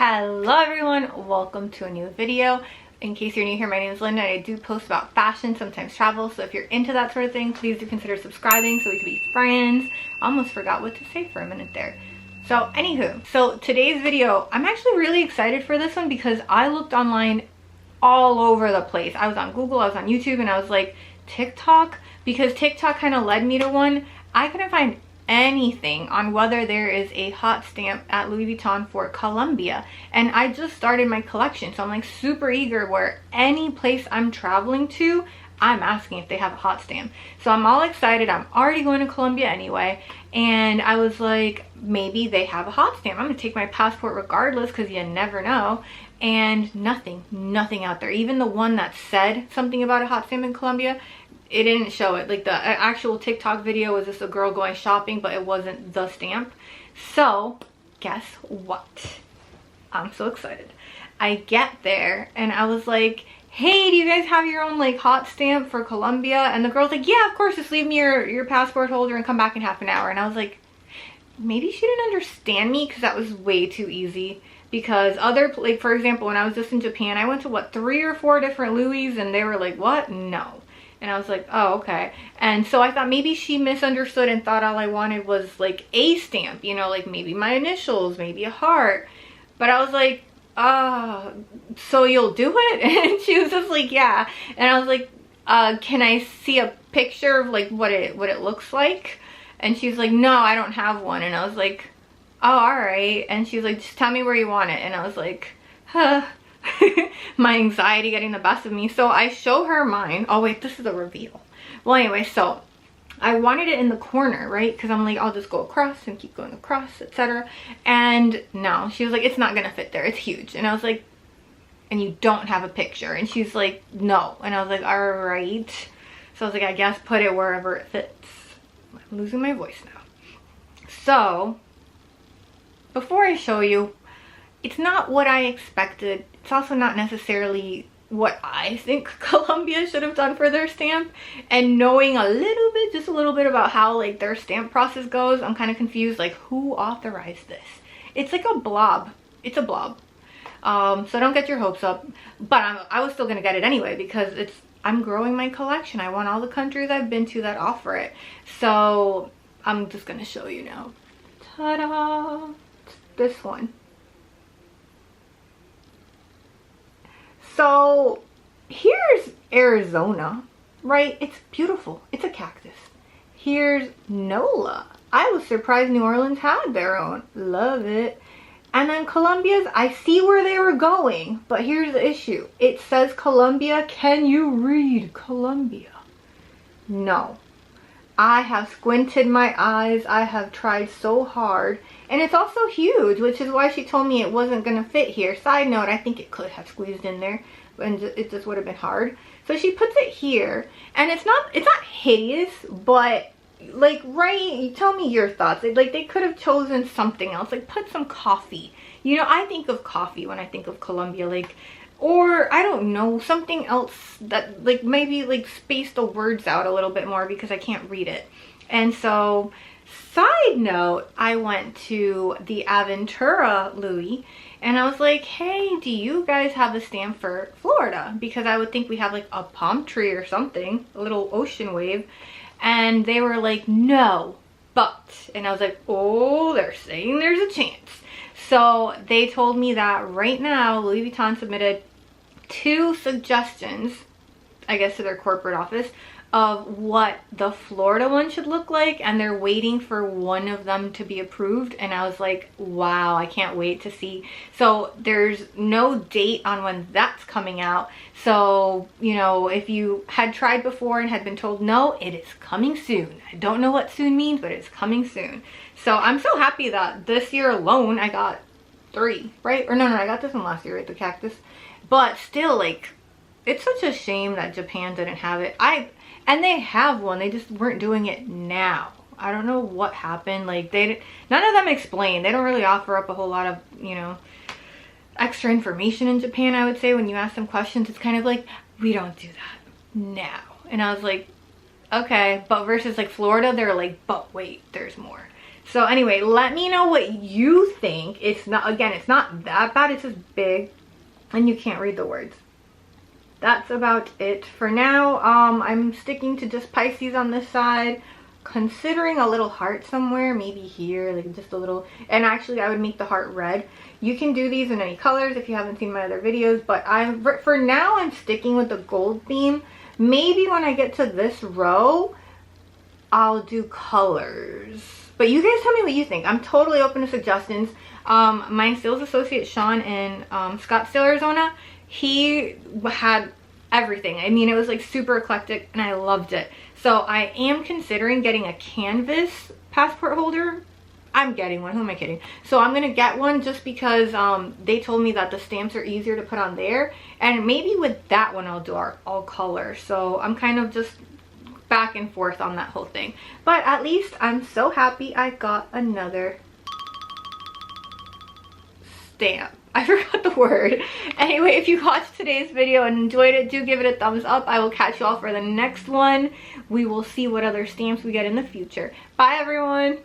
Hello everyone, welcome to a new video. In case you're new here, my name is Linda and I do post about fashion, sometimes travel, so if you're into that sort of thing, please do consider subscribing so we can be friends. I almost forgot what to say for a minute there. So anywho, so today's video, I'm actually really excited for this one because I looked online all over the place. I was on Google, I was on YouTube, and I was like, TikTok? Because TikTok kind of led me to one. I couldn't find anything on whether there is a hot stamp at Louis Vuitton for Colombia, and I just started my collection, so I'm like super eager where any place I'm traveling to, I'm asking if they have a hot stamp. So I'm all excited. I'm already going to Colombia anyway, and I was like, maybe they have a hot stamp. I'm gonna take my passport regardless because you never know. And nothing out there. Even the one that said something about a hot stamp in Colombia, it didn't show it. Like the actual TikTok video was just a girl going shopping, but it wasn't the stamp. So guess what? I'm so excited. I get there and I was like, hey, do you guys have your own like hot stamp for Colombia? And the girl's like, yeah, of course, just leave me your passport holder and come back in half an hour. And I was like, maybe she didn't understand me because that was way too easy. Because like for example, when I was just in Japan, I went to what, 3 or 4 different Louis, and they were like, what? No. And I was like, oh, okay. And so I thought maybe she misunderstood and thought all I wanted was like a stamp, you know, like maybe my initials, maybe a heart. But I was like, so you'll do it? And she was just like, yeah. And I was like, can I see a picture of like what it looks like? And she's like, no, I don't have one. And I was like, oh, all right. And she's like, just tell me where you want it. And I was like, huh. My anxiety getting the best of me. So I show her mine. Oh wait, this is a reveal. Well, anyway, so I wanted it in the corner, right? Because I'm like, I'll just go across and keep going across, etc. And no, she was like, it's not gonna fit there, it's huge. And I was like, and you don't have a picture? And she's like, no. And I was like, all right. So I was like, I guess put it wherever it fits. I'm losing my voice now. So before I show you, it's not what I expected. It's also not necessarily what I think Colombia should have done for their stamp. And knowing a little bit, just a little bit about how like their stamp process goes, I'm kind of confused, like who authorized this? It's like a blob. It's a blob. So don't get your hopes up. But I was still gonna get it anyway because I'm growing my collection. I want all the countries I've been to that offer it. So I'm just gonna show you now. Ta-da! This one. So here's Arizona, right? It's beautiful. It's a cactus. Here's NOLA. I was surprised New Orleans had their own. Love it. And then Colombia's, I see where they were going, but here's the issue. It says Colombia. Can you read Colombia? No. I have squinted my eyes. I have tried so hard. And it's also huge, which is why she told me it wasn't going to fit here. Side note, I think it could have squeezed in there, and it just would have been hard. So she puts it here, and it's not hideous, but like, right, you tell me your thoughts. Like they could have chosen something else, like put some coffee. You know, I think of coffee when I think of Colombia, like, or I don't know, something else that like maybe like space the words out a little bit more because I can't read it. And so side note, I went to the Aventura Louis and I was like, hey, do you guys have a stamp for Florida? Because I would think we have like a palm tree or something, a little ocean wave. And they were like, no, but. And I was like, oh, they're saying there's a chance. So they told me that right now Louis Vuitton submitted 2 suggestions, I guess, to their corporate office of what the Florida one should look like, and they're waiting for one of them to be approved. And I was like, wow, I can't wait to see. So there's no date on when that's coming out. So, you know, if you had tried before and had been told no, it is coming soon. I don't know what soon means, but it's coming soon. So I'm so happy that this year alone I got 3, right? Or no, I got this one last year, right? The cactus. But still, like, it's such a shame that Japan didn't have it. And they have one, they just weren't doing it now. I don't know what happened. Like none of them explain. They don't really offer up a whole lot of, you know, extra information in Japan, I would say. When you ask them questions, it's kind of like, we don't do that now. And I was like, okay. But versus like Florida, they're like, but wait, there's more. So anyway, let me know what you think. It's not, again, it's not that bad. It's just big and you can't read the words. That's about it for now. I'm sticking to just Pisces on this side, considering a little heart somewhere, maybe here, like just a little. And actually I would make the heart red. You can do these in any colors if you haven't seen my other videos, but for now I'm sticking with the gold theme. Maybe when I get to this row I'll do colors, but you guys tell me what you think. I'm totally open to suggestions. My sales associate Sean in Scottsdale, Arizona, he had everything. I mean, it was like super eclectic and I loved it. So I am considering getting a canvas passport holder. I'm getting one, who am I kidding? So I'm gonna get one just because they told me that the stamps are easier to put on there, and maybe with that one I'll do all color. So I'm kind of just back and forth on that whole thing, but at least I'm so happy I got another stamp. I forgot the word. Anyway, if you watched today's video and enjoyed it, do give it a thumbs up. I will catch you all for the next one. We will see what other stamps we get in the future. Bye everyone.